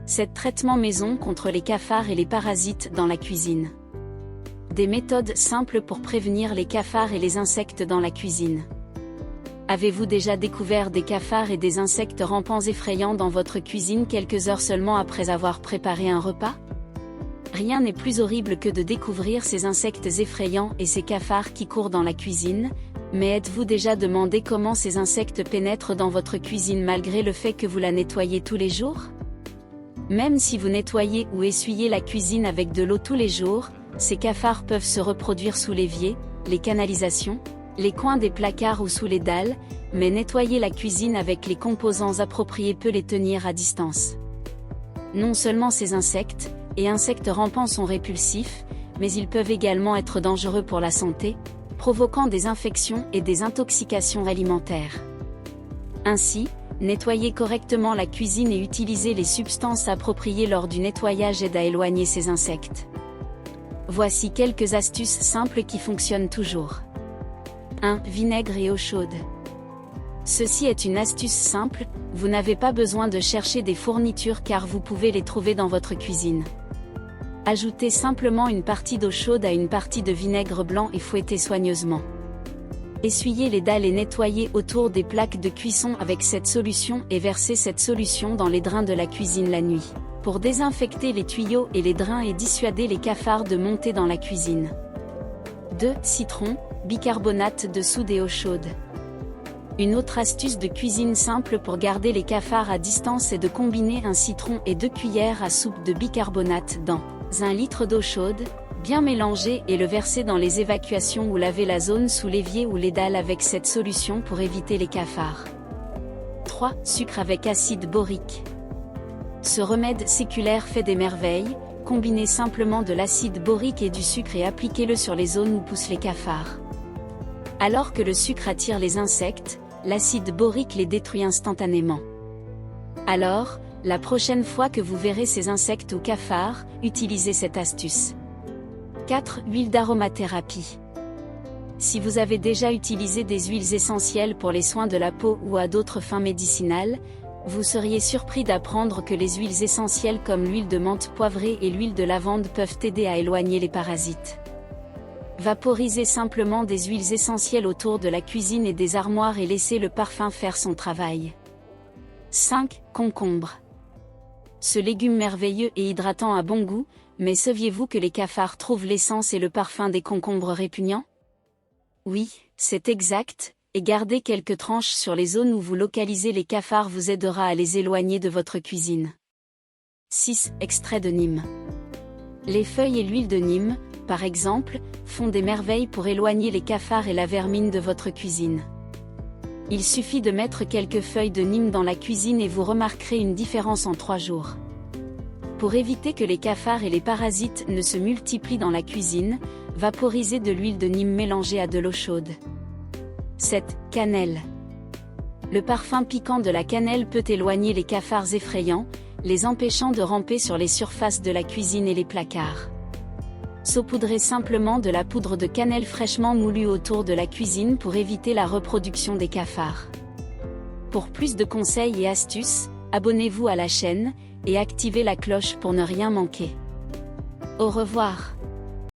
7 traitements maison contre les cafards et les parasites dans la cuisine. Des méthodes simples pour prévenir les cafards et les insectes dans la cuisine. Avez-vous déjà découvert des cafards et des insectes rampants effrayants dans votre cuisine quelques heures seulement après avoir préparé un repas? Rien n'est plus horrible que de découvrir ces insectes effrayants et ces cafards qui courent dans la cuisine, mais êtes-vous déjà demandé comment ces insectes pénètrent dans votre cuisine malgré le fait que vous la nettoyez tous les jours? Même si vous nettoyez ou essuyez la cuisine avec de l'eau tous les jours, ces cafards peuvent se reproduire sous l'évier, les canalisations, les coins des placards ou sous les dalles, mais nettoyer la cuisine avec les composants appropriés peut les tenir à distance. Non seulement ces insectes et insectes rampants sont répulsifs, mais ils peuvent également être dangereux pour la santé, provoquant des infections et des intoxications alimentaires. Ainsi, nettoyer correctement la cuisine et utiliser les substances appropriées lors du nettoyage aide à éloigner ces insectes. Voici quelques astuces simples qui fonctionnent toujours. 1. Vinaigre et eau chaude. Ceci est une astuce simple, vous n'avez pas besoin de chercher des fournitures car vous pouvez les trouver dans votre cuisine. Ajoutez simplement une partie d'eau chaude à une partie de vinaigre blanc et fouettez soigneusement. Essuyez les dalles et nettoyez autour des plaques de cuisson avec cette solution et versez cette solution dans les drains de la cuisine la nuit, pour désinfecter les tuyaux et les drains et dissuader les cafards de monter dans la cuisine. 2. Citron, bicarbonate de soude et eau chaude. Une autre astuce de cuisine simple pour garder les cafards à distance est de combiner un citron et 2 cuillères à soupe de bicarbonate dans 1 litre d'eau chaude, bien mélangé et le verser dans les évacuations ou laver la zone sous l'évier ou les dalles avec cette solution pour éviter les cafards. 3. Sucre avec acide borique. Ce remède séculaire fait des merveilles, combinez simplement de l'acide borique et du sucre et appliquez-le sur les zones où poussent les cafards. Alors que le sucre attire les insectes, l'acide borique les détruit instantanément. Alors, la prochaine fois que vous verrez ces insectes ou cafards, utilisez cette astuce. 4. Huile d'aromathérapie. Si vous avez déjà utilisé des huiles essentielles pour les soins de la peau ou à d'autres fins médicinales, vous seriez surpris d'apprendre que les huiles essentielles comme l'huile de menthe poivrée et l'huile de lavande peuvent aider à éloigner les parasites. Vaporisez simplement des huiles essentielles autour de la cuisine et des armoires et laissez le parfum faire son travail. 5. Concombre. Ce légume merveilleux et hydratant a bon goût, mais saviez-vous que les cafards trouvent l'essence et le parfum des concombres répugnants? Oui, c'est exact, et garder quelques tranches sur les zones où vous localisez les cafards vous aidera à les éloigner de votre cuisine. 6. Extrait de Nîmes. Les feuilles et l'huile de Nîmes, par exemple, font des merveilles pour éloigner les cafards et la vermine de votre cuisine. Il suffit de mettre quelques feuilles de Nîmes dans la cuisine et vous remarquerez une différence en 3 jours. Pour éviter que les cafards et les parasites ne se multiplient dans la cuisine, vaporisez de l'huile de Nîmes mélangée à de l'eau chaude. 7. Cannelle. Le parfum piquant de la cannelle peut éloigner les cafards effrayants, les empêchant de ramper sur les surfaces de la cuisine et les placards. Saupoudrez simplement de la poudre de cannelle fraîchement moulue autour de la cuisine pour éviter la reproduction des cafards. Pour plus de conseils et astuces, abonnez-vous à la chaîne, et activez la cloche pour ne rien manquer. Au revoir.